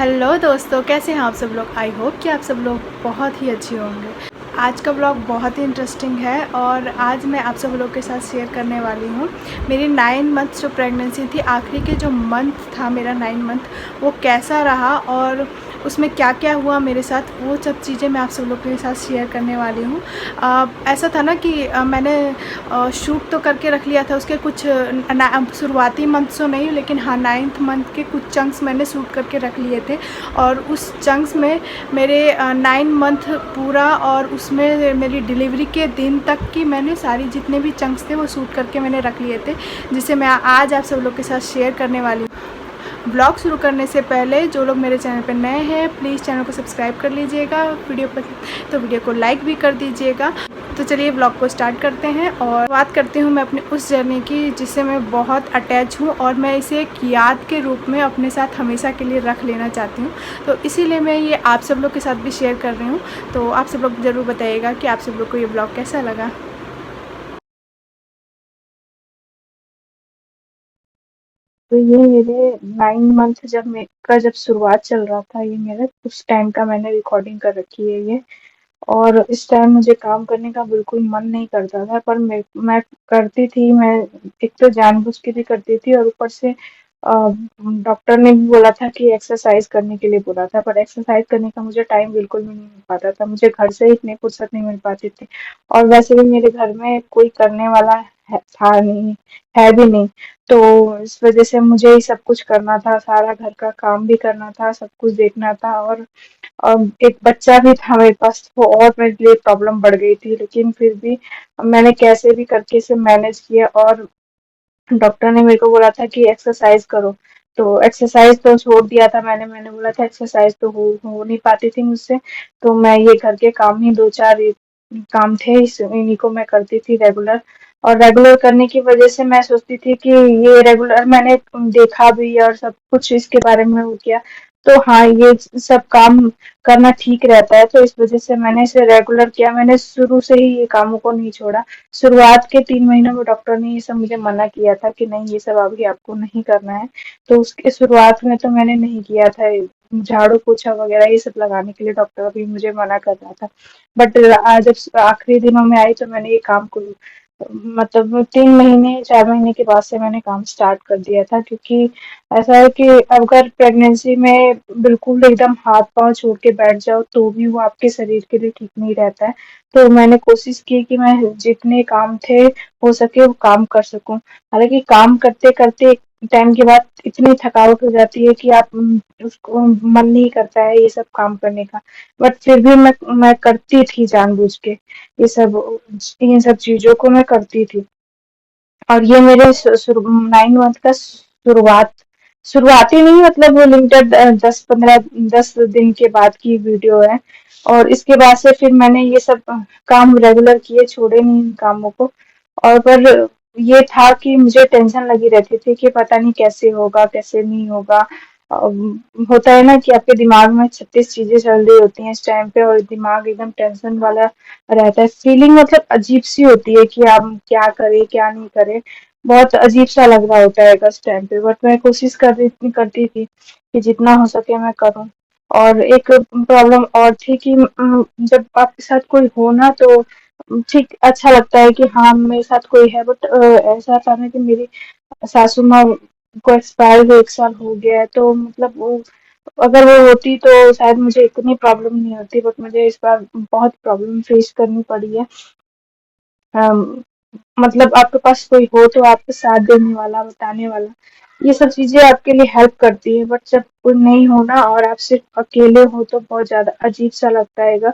Hello दोस्तों, कैसे हैं आप सब लोग। आई होप कि आप सब लोग बहुत ही अच्छे होंगे। आज का ब्लॉग बहुत ही इंटरेस्टिंग है और आज मैं आप सब लोग के साथ शेयर करने वाली हूँ मेरी 9 मंथ्स जो प्रेगनेंसी थी, आखिरी के जो मंथ था मेरा 9 मंथ, वो कैसा रहा और उसमें क्या क्या हुआ मेरे साथ, वो सब चीज़ें मैं आप सब लोग के साथ शेयर करने वाली हूँ। ऐसा था ना कि मैंने शूट तो करके रख लिया था उसके कुछ शुरुआती मंथ्स तो नहीं, लेकिन हाँ 9th मंथ के कुछ चंक्स मैंने शूट करके रख लिए थे। और उस चंक्स में मेरे 9 मंथ पूरा और उसमें मेरी डिलीवरी के दिन तक की मैंने सारी जितने भी चंक्स थे वो शूट करके मैंने रख लिए थे, जिसे मैं आज आप सब लोग के साथ शेयर करने वाली हूँ। ब्लॉग शुरू करने से पहले जो लोग मेरे चैनल पर नए हैं प्लीज़ चैनल को सब्सक्राइब कर लीजिएगा, वीडियो पर तो वीडियो को लाइक भी कर दीजिएगा। तो चलिए ब्लॉग को स्टार्ट करते हैं और बात करती हूँ मैं अपनी उस जर्नी की जिससे मैं बहुत अटैच हूँ और मैं इसे एक याद के रूप में अपने साथ हमेशा के लिए रख लेना चाहती हूँ। तो इसीलिए मैं ये आप सब लोग के साथ भी शेयर कर रही हूँ। तो आप सब लोग ज़रूर बताइएगा कि आप सब लोग को ये ब्लॉग कैसा लगा। तो ये मेरे 9 मंथ जब शुरुआत चल रहा था, ये मेरा उस टाइम का मैंने रिकॉर्डिंग कर रखी है ये। और इस टाइम मुझे काम करने का बिल्कुल मन नहीं करता था, पर मैं करती थी। मैं एक तो जानबूझ के भी करती थी और ऊपर से डॉक्टर ने भी बोला था कि एक्सरसाइज करने के लिए बोला था, पर एक्सरसाइज करने का मुझे टाइम बिल्कुल भी नहीं मिल पाता था। मुझे घर से ही इतनी फुर्सत नहीं मिल पाती थी और वैसे भी मेरे घर में कोई करने वाला था नहीं, है भी नहीं। तो इस वजह से मुझे ही सब कुछ करना था, सारा घर का काम भी करना था, सब कुछ देखना था। और एक बच्चा भी था मेरे पास, तो और मेरे लिए प्रॉब्लम बढ़ गई थी। लेकिन फिर भी मैंने कैसे भी करके इसे मैनेज किया और डॉक्टर ने मेरे को बोला था कि एक्सरसाइज करो। तो एक्सरसाइज तो छोड़ दिया था मैंने बोला था एक्सरसाइज तो हो नहीं पाती थी मुझसे। तो मैं ये घर के काम ही दो चार काम थे, इन्हीं को मैं करती थी रेगुलर। और रेगुलर करने की वजह से मैं सोचती थी कि ये रेगुलर मैंने देखा भी और सब कुछ इसके बारे में वो किया। तो हाँ, ये सब काम करना ठीक रहता है, तो इस वजह से मैंने इसे रेगुलर किया। मैंने शुरू से ही ये कामों को नहीं छोड़ा। शुरुआत के 3 महीनों में डॉक्टर ने ये सब मुझे मना किया था कि नहीं, ये सब अभी आपको नहीं करना है। तो उसके शुरुआत में तो मैंने नहीं किया था। झाड़ू पोछा वगैरह ये सब लगाने के लिए डॉक्टर भी मुझे मना कर रहा था। बट आज जब आखिरी दिनों में आई तो मैंने ये काम को मतलब 3 महीने 4 महीने के बाद से मैंने काम स्टार्ट कर दिया था। क्योंकि ऐसा है कि अगर प्रेगनेंसी में बिल्कुल एकदम हाथ पांव छोड़ के बैठ जाओ तो भी वो आपके शरीर के लिए ठीक नहीं रहता है। तो मैंने कोशिश की कि मैं जितने काम थे हो सके वो काम कर सकूं। हालांकि काम करते करते एक टाइम के बाद इतनी थकावट हो जाती है कि आप उसको मन नहीं करता है ये सब काम करने का। बट फिर भी मैं करती थी जानबूझ के। ये सब इन सब चीजों को मैं करती थी। और ये मेरे 9 मंथ का शुरुआती नहीं, मतलब वो लिमिटेड 10 दिन के बाद की वीडियो है। और इसके बाद से फिर मैंने ये सब काम रेगुलर किए, छोड़े नहीं इन कामों को। और पर ये था कि मुझे टेंशन लगी रहती थी कि पता नहीं कैसे होगा कैसे नहीं होगा। होता है ना कि आपके दिमाग में 36 चीजें चल रही होती हैं इस टाइम पे और दिमाग एकदम टेंशन वाला रहता है। फीलिंग मतलब अजीब सी होती है कि आप क्या करें क्या नहीं करें। बहुत अजीब सा लग रहा होता है उस टाइम पे। बट मैं कोशिश करती थी कि जितना हो सके मैं करूं। और एक प्रॉब्लम और थी कि जब आपके साथ कोई हो ना तो ठीक अच्छा लगता है कि हाँ मेरे साथ कोई है। बट ऐसा था ना कि मेरी सासू माँ को एक्सपायर हुए 1 साल हो गया है। तो मतलब वो अगर वो होती तो शायद मुझे इतनी प्रॉब्लम नहीं होती। बट मुझे इस बार बहुत प्रॉब्लम फेस करनी पड़ी है। अम, मतलब आपके पास कोई हो तो आपके साथ देने वाला, बताने वाला, ये सब चीजें आपके लिए हेल्प करती है। बट जब कोई नहीं हो ना और आप सिर्फ अकेले हो तो बहुत ज्यादा अजीब सा लगता है।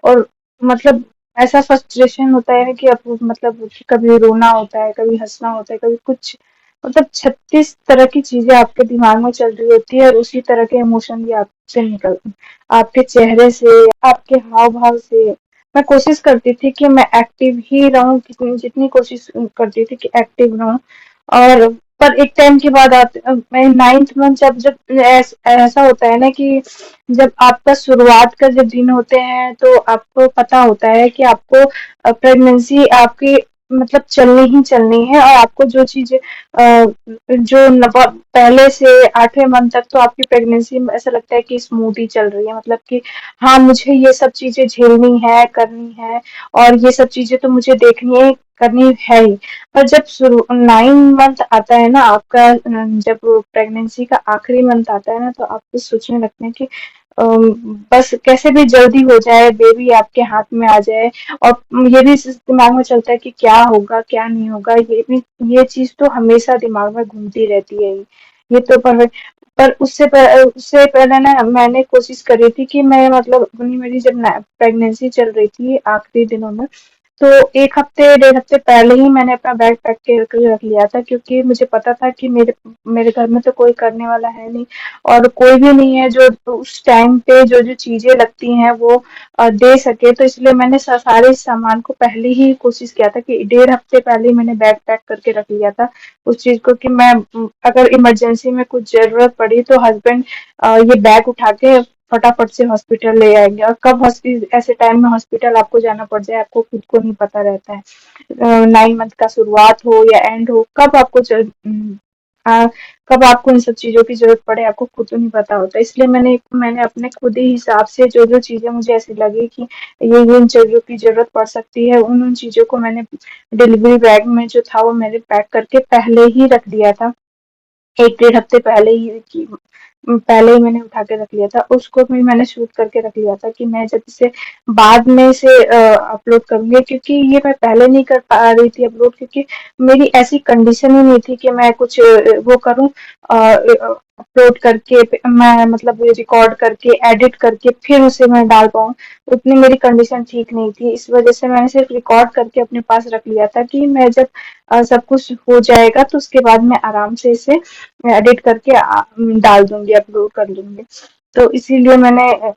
और मतलब ऐसा फ्रस्ट्रेशन होता है ना कि आप मतलब कभी रोना होता है, कभी हंसना होता है, कभी कुछ, मतलब 36 तरह की चीजें आपके दिमाग में चल रही होती है और उसी तरह के इमोशन भी आपसे निकल, आपके चेहरे से, आपके हाव भाव से। मैं कोशिश करती थी कि मैं एक्टिव ही रहूं, कितनी जितनी कोशिश करती थी कि एक्टिव रहूं। और पर एक टाइम के बाद मैं 9th मंथ जब ऐसा होता है ना कि जब आपका शुरुआत का जब दिन होते हैं तो आपको पता होता है कि आपको प्रेगनेंसी आपकी मतलब चलनी ही चलनी है, और आपको जो चीज़ें जो पहले से 8वें मंथ तक तो आपकी प्रेगनेंसी में ऐसा लगता है कि स्मूथ ही चल रही है, मतलब कि हाँ, मुझे ये सब चीज़ें झेलनी है, करनी है, और ये सब चीज़ें तो मुझे देखनी है, करनी है ही। पर जब शुरू 9 मंथ आता है ना आपका, जब प्रेगनेंसी का आखिरी मंथ आता है ना, तो आप कुछ सोचने लगते हैं कि बस कैसे भी जल्दी हो जाए, बेबी आपके हाथ में आ जाए। और ये भी दिमाग में चलता है कि क्या होगा, क्या नहीं होगा, ये चीज तो हमेशा दिमाग में घूमती रहती है। ये तो पर उससे पहले ना मैंने कोशिश करी थी कि मैं मतलब अपनी मेरी जब प्रेगनेंसी चल रही थी आखिरी दिनों में, तो 1 हफ्ते 1.5 हफ्ते पहले ही मैंने अपना बैग पैक करके रख लिया था, क्योंकि मुझे पता था कि मेरे घर में तो कोई करने वाला है नहीं, और कोई भी नहीं है जो उस टाइम पे जो जो चीजें लगती हैं वो दे सके। तो इसलिए मैंने सारे सामान को पहले ही कोशिश किया था कि 1.5 हफ्ते पहले ही मैंने बैग पैक करके रख लिया था उस चीज को, कि मैं अगर इमरजेंसी में कुछ जरूरत पड़ी तो हस्बैंड ये बैग उठा के फटाफट से हॉस्पिटल ले आएंगे। और कब हॉस्पिटल, ऐसे टाइम में हॉस्पिटल आपको जाना पड़ जाए, आपको खुद को नहीं पता रहता है। 9 मंथ का शुरुआत हो या एंड हो, आ, कब आपको इन सब चीजों की जरूरत पड़े, आपको खुद तो नहीं पता होता। इसलिए मैंने अपने खुद ही हिसाब से जो जो चीजें मुझे ऐसी लगी कि ये इन चीजों की जरूरत पड़ सकती है, उन उन चीजों को मैंने डिलीवरी बैग में जो था वो मैंने पैक करके पहले ही रख दिया था। 1 1.5 हफ्ते पहले ही मैंने उठा के रख लिया था। उसको भी मैंने शूट करके रख लिया था कि मैं जब इसे बाद में से अपलोड करूंगी, क्योंकि ये मैं पहले नहीं कर पा रही थी अपलोड, क्योंकि मेरी ऐसी कंडीशन ही नहीं थी कि मैं कुछ वो करूं, अपलोड करके मैं मतलब रिकॉर्ड करके एडिट करके फिर उसे मैं डाल पाऊँ। उतनी मेरी कंडीशन ठीक नहीं थी, इस वजह से मैंने सिर्फ रिकॉर्ड करके अपने पास रख लिया था कि मैं जब सब कुछ हो जाएगा तो उसके बाद मैं आराम से इसे एडिट करके डाल दूंगी, अपलोड कर दूंगी। तो इसीलिए मैंने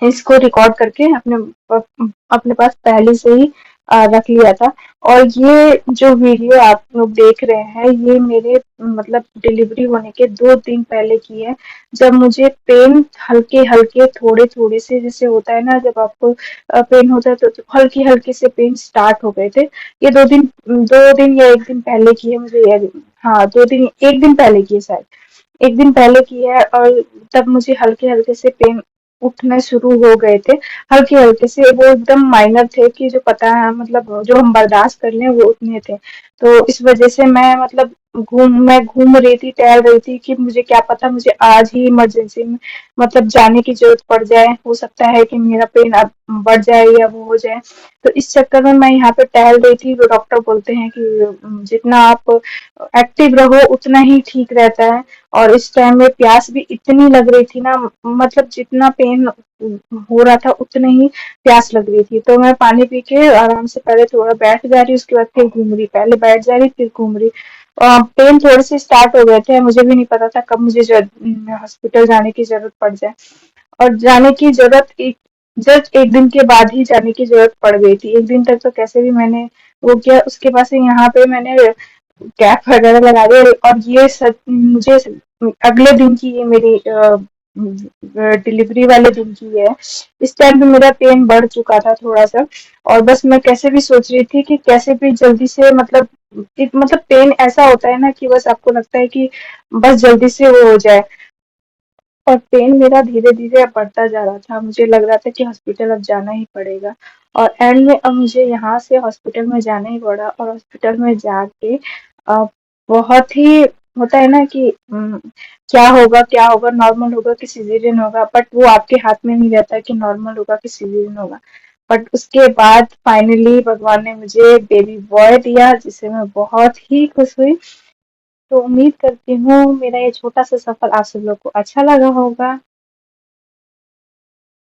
इसको रिकॉर्ड करके अपने पास पहले से ही रख लिया था। और ये जो वीडियो आप लोग देख रहे हैं, ये मेरे मतलब डिलीवरी होने के 2 दिन पहले की है, जब मुझे पेन हल्के हल्के थोड़े थोड़े से, जैसे होता है ना जब आपको पेन होता है तो हल्के हल्के से पेन स्टार्ट हो गए थे। ये 2 दिन या 1 दिन पहले की है, मुझे याद, हाँ 2 दिन, 1 दिन पहले की है शायद, 1 दिन पहले की है। और तब मुझे हल्के हल्के से पेन उठने शुरू हो गए थे, हल्के हल्के से, वो एकदम माइनर थे कि जो पता है मतलब जो हम बर्दाश्त कर लें वो उतने थे। तो इस वजह से मैं घूम रही थी, टहल रही थी कि मुझे क्या पता मुझे आज ही इमरजेंसी में मतलब जाने की जरूरत पड़ जाए, हो सकता है कि मेरा पेन अब बढ़ जाए या वो हो जाए। तो इस चक्कर में मैं यहाँ पे टहल रही थी। तो डॉक्टर बोलते हैं कि जितना आप एक्टिव रहो उतना ही ठीक रहता है। और इस टाइम में प्यास भी इतनी लग रही थी ना, मतलब जितना पेन हो रहा था उतने ही प्यास लग रही थी। तो मैं पानी पी के आराम से पहले थोड़ा बैठ जा रही, उसके बाद फिर घूम रही, पहले बैठ जा रही फिर घूम रही। पेन थोड़े से स्टार्ट हो गए थे, मुझे भी नहीं पता था कब मुझे हॉस्पिटल जाने की जरूरत पड़ जाए। और जाने की जरूरत एक जस्ट 1 दिन के बाद ही जाने की जरूरत पड़ गई थी। 1 दिन तक तो कैसे भी मैंने वो किया, उसके बाद से यहाँ पे मैंने कैप वगैरह लगा दी। और ये सब मुझे अगले दिन की, ये मेरी डिलीवरी वाले दिन की है। इस टाइम पे मेरा पेन बढ़ चुका था थोड़ा सा, और बस मैं कैसे भी सोच रही थी कि कैसे भी जल्दी से मतलब पेन ऐसा होता है ना कि बस आपको लगता है कि बस जल्दी से वो हो जाए। और पेन मेरा धीरे-धीरे अब बढ़ता जा रहा था। मुझे लग रहा था कि हॉस्पिटल अब जाना ही पड़ेगा, और एंड में अब मुझे यहाँ से हॉस्पिटल में जाना ही पड़ा। और हॉस्पिटल में जाके अ, बहुत ही होता है ना कि क्या होगा, नॉर्मल होगा कि सिज़ेरियन होगा, बट वो आपके हाथ में नहीं रहता है कि नॉर्मल होगा कि सिज़ेरियन होगा। बट उसके बाद फाइनली भगवान ने मुझे बेबी बॉय दिया, जिससे मैं बहुत ही खुश हुई। तो उम्मीद करती हूँ मेरा ये छोटा-सा सफ़र आप सब लोग को अच्छा लगा होगा।